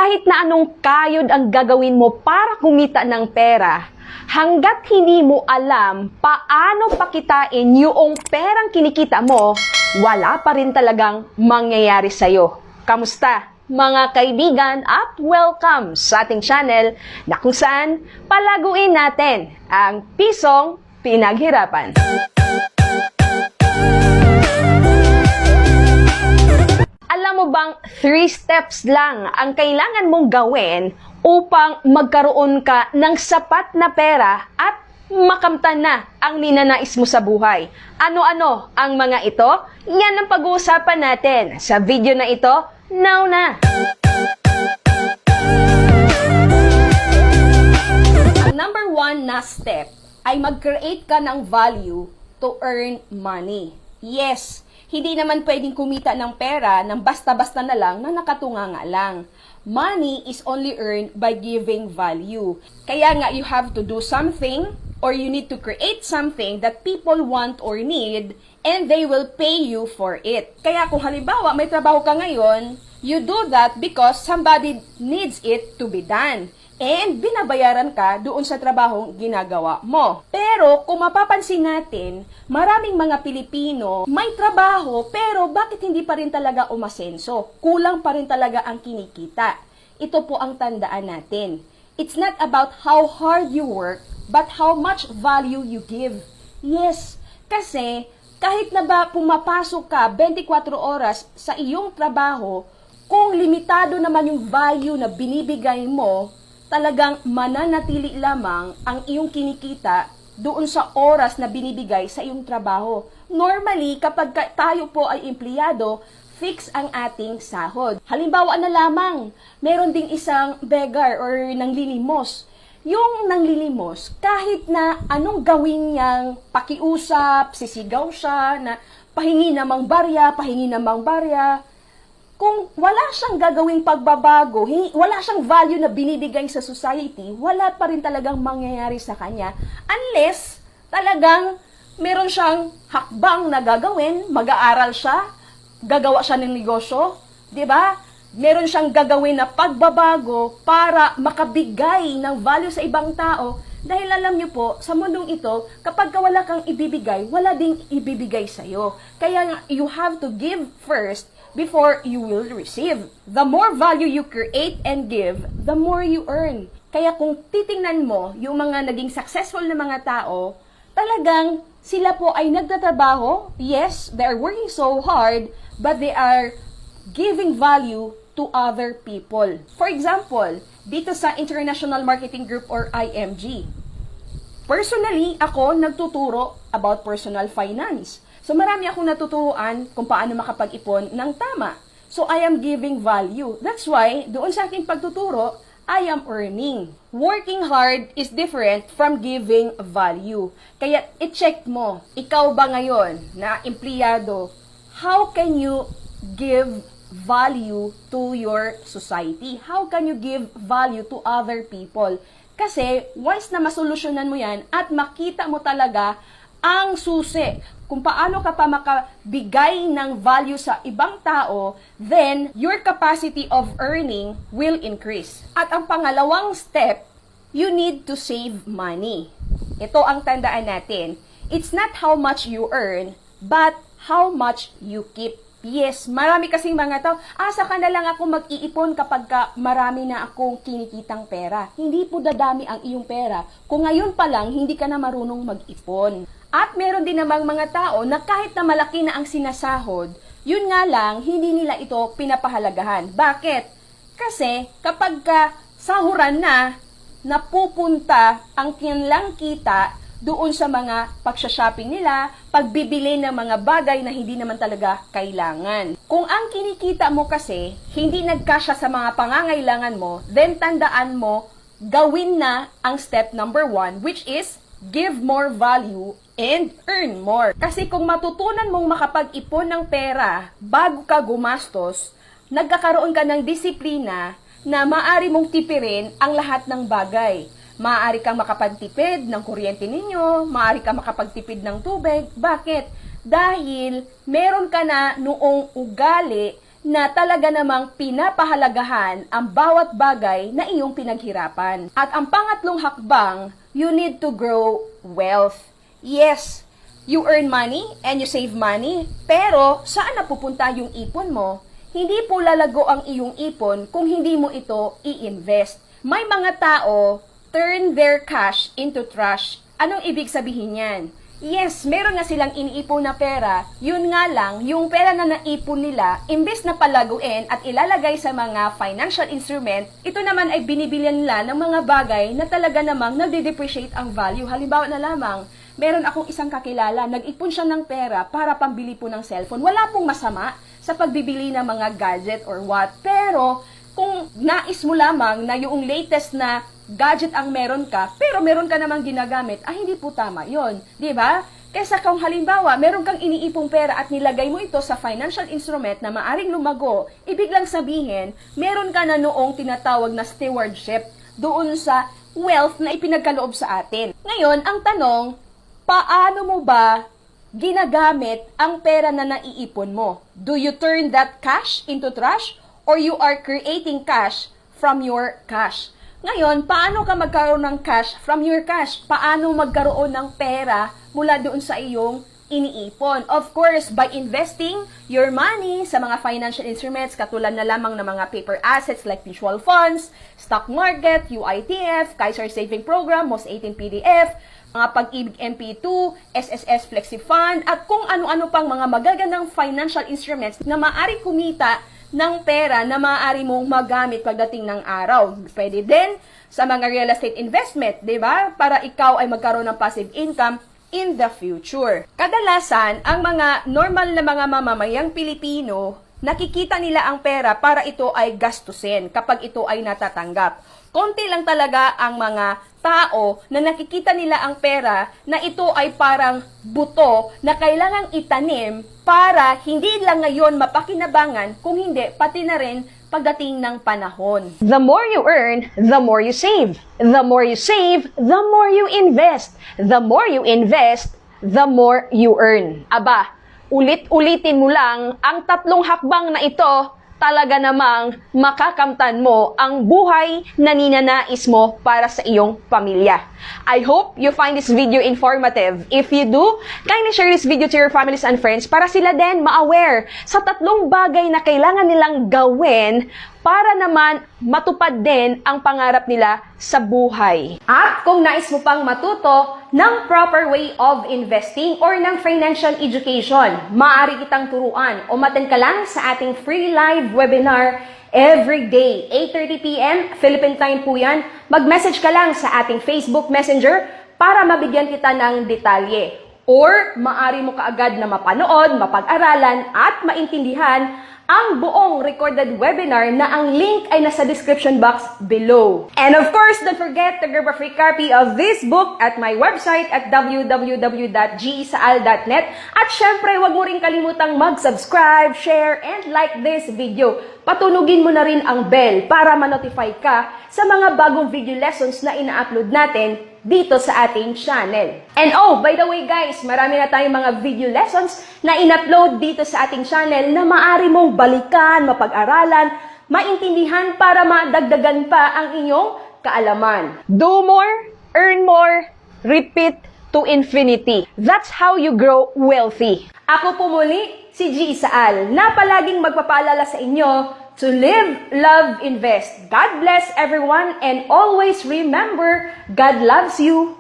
Kahit na anong kayod ang gagawin mo para kumita ng pera, hanggat hindi mo alam paano pakitain yung perang kinikita mo, wala pa rin talagang mangyayari sa'yo. Kamusta, mga kaibigan, at welcome sa ating channel na kung saan palaguin natin ang pisong pinaghirapan. Alam mo bang 3 steps lang ang kailangan mong gawin upang magkaroon ka ng sapat na pera at makamtan na ang ninanais mo sa buhay? Ano-ano ang mga ito? Yan ang pag-uusapan natin sa video na ito. Now na! Ang number 1 na step ay mag-create ka ng value to earn money. Yes, hindi naman pwedeng kumita ng pera ng basta-basta na lang na nakatunganga lang. Money is only earned by giving value. Kaya nga you have to do something or you need to create something that people want or need and they will pay you for it. Kaya kung halimbawa may trabaho ka ngayon, you do that because somebody needs it to be done. And binabayaran ka doon sa trabahong ginagawa mo. Pero kung mapapansin natin, maraming mga Pilipino may trabaho pero bakit hindi pa rin talaga umasenso? Kulang pa rin talaga ang kinikita. Ito po ang tandaan natin. It's not about how hard you work, but how much value you give. Yes, kasi kahit na ba pumapasok ka 24 oras sa iyong trabaho, kung limitado naman yung value na binibigay mo, talagang mananatili lamang ang iyong kinikita doon sa oras na binibigay sa iyong trabaho. Normally, kapag tayo po ay empleyado, fix ang ating sahod. Halimbawa na lamang, meron ding isang beggar or nanglilimos. Yung nanglilimos, kahit na anong gawin niyang pakiusap, sisigaw siya, na pahingi namang barya, kung wala siyang gagawing pagbabago, wala siyang value na binibigay sa society, wala pa rin talagang mangyayari sa kanya unless talagang meron siyang hakbang na gagawin, mag-aaral siya, gagawa siya ng negosyo, di ba? Meron siyang gagawin na pagbabago para makabigay ng value sa ibang tao. Dahil alam niyo po, sa mundong ito, kapag wala kang ibibigay, wala ding ibibigay sa'yo. Kaya you have to give first before you will receive. The more value you create and give, the more you earn. Kaya kung titingnan mo yung mga naging successful na mga tao, talagang sila po ay nagtatrabaho. Yes, they are working so hard, but they are giving value to other people. For example, dito sa International Marketing Group or IMG, personally, ako nagtuturo about personal finance. So marami akong natuturuan kung paano makapag-ipon ng tama. So I am giving value. That's why, doon sa aking pagtuturo, I am earning. Working hard is different from giving value. Kaya i-check mo, ikaw ba ngayon na empleyado, how can you give value to your society? How can you give value to other people? Kasi once na masolusyonan mo yan at makita mo talaga ang susi kung paano ka pa makabigay ng value sa ibang tao, then your capacity of earning will increase. At ang pangalawang step, you need to save money. Ito ang tandaan natin. It's not how much you earn, but how much you keep. Yes, marami kasing mga tao, saka na lang ako mag-iipon kapag marami na akong kinikitang pera. Hindi po dadami ang iyong pera kung ngayon pa lang hindi ka na marunong mag-ipon. At meron din namang mga tao na kahit na malaki na ang sinasahod, yun nga lang, hindi nila ito pinapahalagahan. Bakit? Kasi kapag sahuran na, napupunta ang kanilang kita doon sa mga pagsha-shopping nila, pagbibili ng mga bagay na hindi naman talaga kailangan. Kung ang kinikita mo kasi hindi nagkasya sa mga pangangailangan mo, then tandaan mo, gawin na ang step number 1, which is give more value and earn more. Kasi kung matutunan mong makapag-ipon ng pera bago ka gumastos, nagkakaroon ka ng disiplina na maaari mong tipirin ang lahat ng bagay. Maaari kang makapagtipid ng kuryente ninyo, maaari kang makapagtipid ng tubig. Bakit? Dahil meron ka na noong ugali na talaga namang pinapahalagahan ang bawat bagay na iyong pinaghirapan. At ang pangatlong hakbang, you need to grow wealth. Yes, you earn money and you save money, pero saan napupunta yung ipon mo? Hindi po lalago ang iyong ipon kung hindi mo ito i-invest. May mga tao, turn their cash into trash. Anong ibig sabihin yan? Yes, meron nga silang iniipon na pera, yun nga lang, yung pera na naipon nila, imbes na palaguin at ilalagay sa mga financial instrument, ito naman ay binibilyan nila ng mga bagay na talaga namang nagde-depreciate ang value. Halimbawa na lamang, meron akong isang kakilala, nag-ipon siya ng pera para pambili po ng cellphone. Wala pong masama sa pagbibili ng mga gadget or what, pero kung nais mo lamang na yung latest na gadget ang meron ka, pero meron ka namang ginagamit, hindi po tama yon, di ba? Kaysa kung halimbawa, meron kang iniipong pera at nilagay mo ito sa financial instrument na maaring lumago, ibig lang sabihin, meron ka na noong tinatawag na stewardship doon sa wealth na ipinagkaloob sa atin. Ngayon, ang tanong, paano mo ba ginagamit ang pera na naiipon mo? Do you turn that cash into trash? Or you are creating cash from your cash. Ngayon, paano ka magkaroon ng cash from your cash? Paano magkaroon ng pera mula doon sa iyong iniipon? Of course, by investing your money sa mga financial instruments, katulad na lamang ng mga paper assets like mutual funds, stock market, UITF, Kaiser Saving Program, MOS 18 PDF, mga Pag-ibig MP2, SSS Flexi Fund, at kung ano-ano pang mga magagandang financial instruments na maaari kumita ng pera na maaari mong magamit pagdating ng araw. Pwede din sa mga real estate investment, di ba? Para ikaw ay magkaroon ng passive income in the future. Kadalasan, ang mga normal na mga mamamayang Pilipino, nakikita nila ang pera para ito ay gastusin kapag ito ay natatanggap. Konti lang talaga ang mga tao na nakikita nila ang pera na ito ay parang buto na kailangang itanim para hindi lang ngayon mapakinabangan, kung hindi, pati na rin pagdating ng panahon. The more you earn, the more you save. The more you save, the more you invest. The more you invest, the more you earn. Aba, ulit-ulitin mo lang ang tatlong hakbang na ito, talaga namang makakamtan mo ang buhay na ninanais mo para sa iyong pamilya. I hope you find this video informative. If you do, kindly share this video to your families and friends para sila din ma-aware sa tatlong bagay na kailangan nilang gawin para naman matupad din ang pangarap nila sa buhay. At kung nais mo pang matuto ng proper way of investing or ng financial education, maaari kitang turuan o maten ka lang sa ating free live webinar every day, 8:30 p.m. Philippine time po yan. Mag-message ka lang sa ating Facebook Messenger para mabigyan kita ng detalye. Or maaari mo kaagad na mapanood, mapag-aralan at maintindihan ang buong recorded webinar na ang link ay nasa description box below. And of course, don't forget to grab a free copy of this book at my website at www.gesaal.net. At syempre, huwag mo rin kalimutang mag-subscribe, share, and like this video. Patunugin mo na rin ang bell para ma-notify ka sa mga bagong video lessons na ina-upload natin dito sa ating channel. And oh, by the way guys, marami na tayong mga video lessons na in-upload dito sa ating channel na maaari mong balikan, mapag-aralan, maintindihan para madagdagan pa ang inyong kaalaman. Do more, earn more, repeat to infinity. That's how you grow wealthy. Ako po muli, si G. Isaal, na palaging magpapaalala sa inyo to live, love, invest. God bless everyone and always remember, God loves you